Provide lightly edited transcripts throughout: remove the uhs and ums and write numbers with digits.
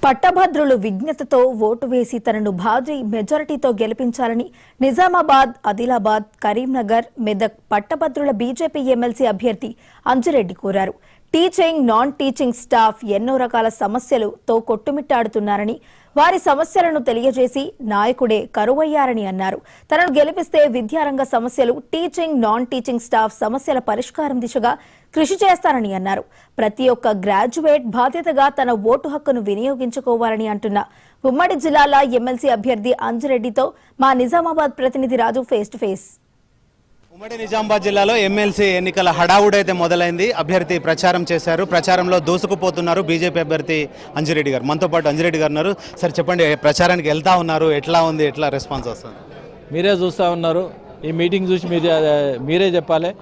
పట్టభద్రులు విజ్ఞతతో vote వేసి తనను భారీ మెజారిటీతో గెలిపించాలని నిజామాబాద్, ఆదిలాబాద్, కరీంనగర్, మెదక్ పట్టభద్రుల బీజేపీ ఎమ్మెల్సీ అభ్యర్థి అంజిరెడ్డి కోరారు. టీచింగ్, నాన్ టీచింగ్ స్టాఫ్ ఎన్నో రకాల సమస్యలతో కొట్టుమిట్టాడుతున్నారని, వారి సమస్యలను తెలియజేసి నాయకుడే కరువయ్యారని అన్నారు. తనను గెలిపిస్తే విద్యారంగ సమస్యలు, టీచింగ్, నాన్ టీచింగ్ స్టాఫ్ సమస్యల పరిష్కారం దిశగా కృషి చేస్తారని అన్నారు. ప్రతి ఒక్క గ్రాడ్యుయేట్ బాధ్యతగా తన ఓటు హక్కును వినియోగించుకోవాలని అంటున్న ఉమ్మడి జిల్లాల ఎమ్మెల్సీ అభ్యర్థి అంజిరెడ్డితో మా నిజామాబాద్ ప్రతినిధి రాజు ఫేస్ టు ఫేస్. ఉమ్మడి నిజామాబాద్ జిల్లాలో ఎమ్మెల్సీ ఎన్నికల హడావుడైతే మొదలైంది. అభ్యర్థి ప్రచారం చేశారు. ప్రచారంలో దూసుకుపోతున్నారు బీజేపీ అభ్యర్థి అంజిరెడ్డి గారు. మనతో పాటు అంజిరెడ్డి గారు ఉన్నారు. సార్ చెప్పండి, ప్రచారానికి వెళ్తా ఉన్నారు, ఎట్లా ఉంది, ఎట్లా రెస్పాన్స్ వస్తుంది? మీరే చూస్తూ ఉన్నారు. ఈ మీటింగ్ చూసి మీరే చెప్పాలి.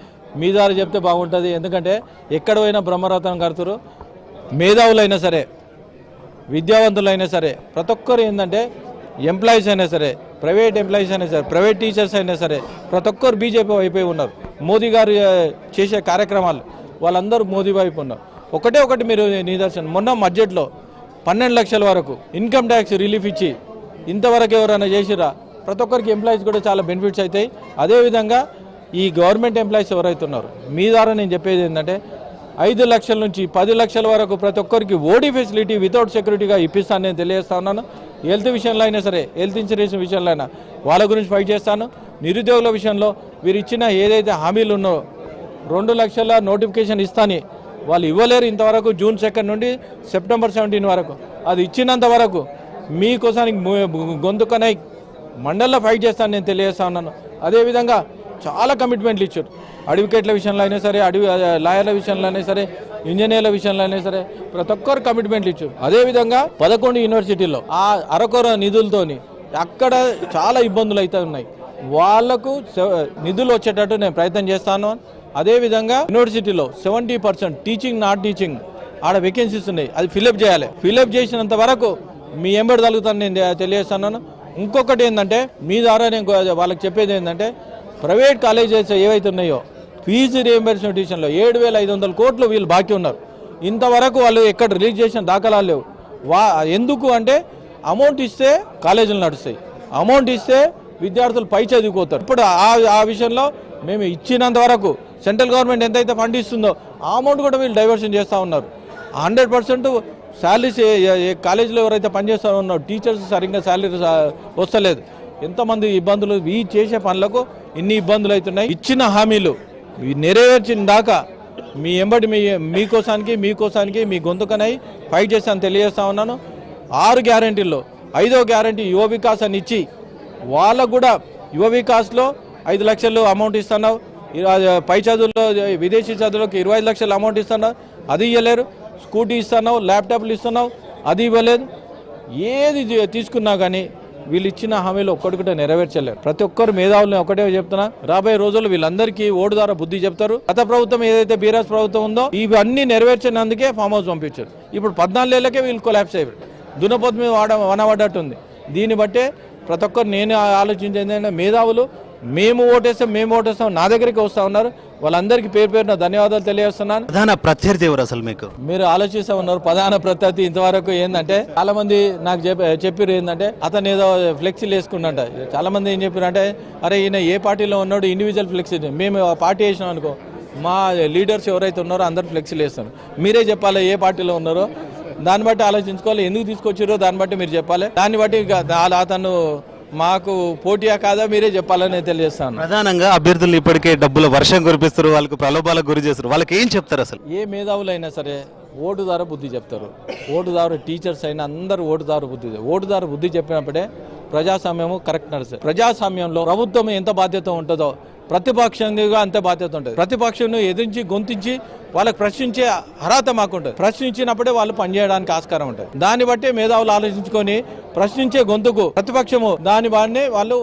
మీ ద్వారా చెప్తే బాగుంటుంది. ఎందుకంటే ఎక్కడ పోయినా బ్రహ్మరథం కడుతురు. మేధావులైనా సరే, విద్యావంతులైనా సరే, ప్రతి ఒక్కరు ఏంటంటే ఎంప్లాయీస్ అయినా సరే, ప్రైవేట్ ఎంప్లాయీస్ అయినా సరే, ప్రైవేట్ టీచర్స్ అయినా సరే, ప్రతి ఒక్కరు బీజేపీ వైపు ఉన్నారు. మోదీ గారు చేసే కార్యక్రమాలు వాళ్ళందరూ మోదీ వైపు ఉన్నారు. ఒకటి మీరు నిదర్శనం, మొన్న బడ్జెట్లో 12 లక్షల వరకు ఇన్కమ్ ట్యాక్స్ రిలీఫ్ ఇచ్చి ఇంతవరకు ఎవరైనా చేసిరా? ప్రతి ఒక్కరికి ఎంప్లాయీస్ కూడా చాలా బెనిఫిట్స్ అవుతాయి. అదేవిధంగా ఈ గవర్నమెంట్ ఎంప్లాయీస్ ఎవరైతే ఉన్నారో మీ ద్వారా నేను చెప్పేది ఏంటంటే 5 లక్షల నుంచి 10 లక్షల వరకు ప్రతి ఒక్కరికి ఓడీ ఫెసిలిటీ వితౌట్ సెక్యూరిటీగా ఇప్పిస్తాను నేను తెలియజేస్తా ఉన్నాను. హెల్త్ విషయంలో అయినా సరే, హెల్త్ ఇన్సూరెన్స్ విషయంలో అయినా వాళ్ళ గురించి ఫైట్ చేస్తాను. నిరుద్యోగుల విషయంలో వీరు ఇచ్చిన ఏదైతే హామీలు ఉన్నో 2 లక్షల నోటిఫికేషన్ ఇస్తాని వాళ్ళు ఇవ్వలేరు ఇంతవరకు. జూన్ 2 నుండి సెప్టెంబర్ 17 వరకు అది ఇచ్చినంత వరకు మీకోసానికి గొంతుకనై మండల్లో ఫైట్ చేస్తాను నేను తెలియజేస్తా ఉన్నాను. అదేవిధంగా చాలా కమిట్మెంట్లు ఇచ్చారు. అడ్వకేట్ల విషయంలో అయినా సరే, లాయర్ల విషయంలో అయినా సరే, ఇంజనీర్ల విషయంలో అయినా సరే, ప్రతి ఒక్కరు కమిట్మెంట్లు ఇచ్చారు. అదేవిధంగా 11 యూనివర్సిటీల్లో ఆ అరకొర నిధులతోని అక్కడ చాలా ఇబ్బందులు అయితే ఉన్నాయి. వాళ్లకు నిధులు వచ్చేటట్టు నేను ప్రయత్నం చేస్తాను. అదేవిధంగా యూనివర్సిటీలో 70% టీచింగ్, నాట్ టీచింగ్ ఆడ వేకెన్సీస్ ఉన్నాయి, అది ఫిలప్ చేయాలి. ఫిలప్ చేసినంత వరకు మీ ఎంబడి తగ్గుతాను నేను తెలియజేస్తున్నాను. ఇంకొకటి ఏంటంటే మీ ద్వారా నేను వాళ్ళకి చెప్పేది ఏంటంటే ప్రైవేట్ కాలేజెస్ ఏవైతే ఉన్నాయో ఫీజు రియంబర్స్మెంట్ విషయంలో 7,500 కోట్లు వీళ్ళు బాకీ ఉన్నారు. ఇంతవరకు వాళ్ళు ఎక్కడ రిలీజ్ చేసిన దాఖలాలు లేవు. ఎందుకు అంటే అమౌంట్ ఇస్తే కాలేజీలు నడుస్తాయి, అమౌంట్ ఇస్తే విద్యార్థులు పై చదువుకోతారు. ఇప్పుడు ఆ విషయంలో మేము ఇచ్చినంత వరకు సెంట్రల్ గవర్నమెంట్ ఎంతైతే ఫండ్ ఇస్తుందో ఆ అమౌంట్ కూడా వీళ్ళు డైవర్షన్ చేస్తూ ఉన్నారు. 100% శాలరీస్ కాలేజీలో ఎవరైతే పనిచేస్తూ ఉన్నారో టీచర్స్ సరిగ్గా శాలరీ వస్తలేదు. ఎంతమంది ఇబ్బందులు ఈ చేసే పనులకు ఇన్ని ఇబ్బందులు అవుతున్నాయి. ఇచ్చిన హామీలు నెరవేర్చిన దాకా మీ ఎంబడి మీకోసానికి మీ గొంతుకనై ఫైట్ చేస్తాను తెలియజేస్తా ఉన్నాను. 6 గ్యారంటీల్లో 5వ గ్యారంటీ యువ వికాస్ అని ఇచ్చి వాళ్ళకు కూడా యువ వికాస్లో 5 లక్షలు అమౌంట్ ఇస్తున్నావు. పై చదువుల్లో విదేశీ చదువులకు 25 లక్షలు అమౌంట్ ఇస్తున్నావు, అది ఇవ్వలేరు. స్కూటీ ఇస్తున్నావు, ల్యాప్టాప్లు ఇస్తున్నావు, అది ఇవ్వలేదు. ఏది తీసుకున్నా కానీ వీళ్ళు ఇచ్చిన హామీలు ఒక్కటి నెరవేర్చలేరు. ప్రతి ఒక్కరు మేధావులను ఒకటే చెప్తున్నా, రాబోయే రోజుల్లో వీళ్ళందరికీ ఓటు ద్వారా బుద్ధి చెప్తారు. గత ప్రభుత్వం ఏదైతే బీఆర్ఎస్ ప్రభుత్వం ఉందో ఇవన్నీ నెరవేర్చినందుకే ఫామ్ హౌస్ పంపించారు. ఇప్పుడు 14 ఏళ్ళకే వీళ్ళు కొలాప్స్ అయ్యారు. దునపోతు మీద వనబడ్డట్టుంది. దీన్ని బట్టే ప్రతి ఒక్కరు నేను ఆలోచించేది ఏంటంటే మేధావులు మేము ఓటేస్తాం నా దగ్గరికి వస్తూ ఉన్నారు. వాళ్ళందరికీ పేరున ధన్యవాదాలు తెలియజేస్తున్నాను. ప్రధాన ప్రత్యర్థి ఎవరు అసలు మీకు? మీరు ఆలోచిస్తూ ఉన్నారు. ప్రధాన ప్రత్యర్థి ఇంతవరకు ఏంటంటే చాలా మంది నాకు చెప్పారు ఏంటంటే అతను ఏదో ఫ్లెక్సీలు వేసుకున్నట్ట. చాలా మంది ఏం చెప్పారంటే అరే ఈయన ఏ పార్టీలో ఉన్నాడు ఇండివిజువల్ ఫ్లెక్సీ, మేము పార్టీ వేసినాం అనుకో మా లీడర్స్ ఎవరైతే ఉన్నారో అందరు ఫ్లెక్సీలు వేస్తారు. మీరే చెప్పాలి ఏ పార్టీలో ఉన్నారో, దాన్ని బట్టి ఆలోచించుకోవాలి. ఎందుకు తీసుకొచ్చారో దాన్ని బట్టి మీరు చెప్పాలి. దాన్ని బట్టి అతను మాకు పోటీయా కాదా మీరే చెప్పాలని తెలియజేస్తాను. ప్రధానంగా అభ్యర్థులు ఇప్పటికే డబ్బుల వర్షం కురిపిస్తారు, వాళ్ళకు ప్రలోభాలకు గురి చేస్తారు. వాళ్ళకి ఏం చెప్తారు? అసలు ఏ మేధావులైనా సరే ఓటు ద్వారా బుద్ధి చెప్తారు. ఓటు ద్వారా టీచర్స్ అయినా అందరూ ఓటు ద్వారా బుద్ధి చెప్పినప్పుడే ప్రజాస్వామ్యము కరెక్ట్ నడుస్తుంది. ప్రజాస్వామ్యంలో ప్రభుత్వం ఎంత బాధ్యత ఉంటుందో ప్రతిపక్షంగా అంతే బాధ్యత ఉంటుంది. ప్రతిపక్షం ఎదిరించి గొంతించి వాళ్ళకి ప్రశ్నించే అర్హత మాకుంటుంది. ప్రశ్నించినప్పుడే వాళ్ళు పనిచేయడానికి ఆస్కారం ఉంటుంది. దాన్ని బట్టి మేధావులు ఆలోచించుకొని ప్రశ్నించే గొంతుకు ప్రతిపక్షము దాని వాడిని వాళ్ళు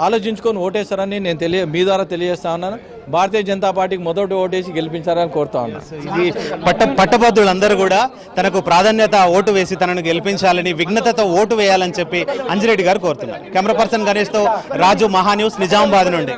ఆలోచించుకొని ఓటేస్తారని నేను మీ ద్వారా తెలియజేస్తా ఉన్నాను. భారతీయ జనతా పార్టీకి మొదటి ఓటేసి గెలిపించారని కోరుతా ఉన్నాను. పట్టభద్రులందరూ కూడా తనకు ప్రాధాన్యత ఓటు వేసి తనను గెలిపించాలని, విఘ్నతతో ఓటు వేయాలని చెప్పి అంజిరెడ్డి గారు కోరుతున్నారు. కెమెరా పర్సన్ గణేష్తో రాజు, మహా న్యూస్, నిజామాబాద్ నుండి.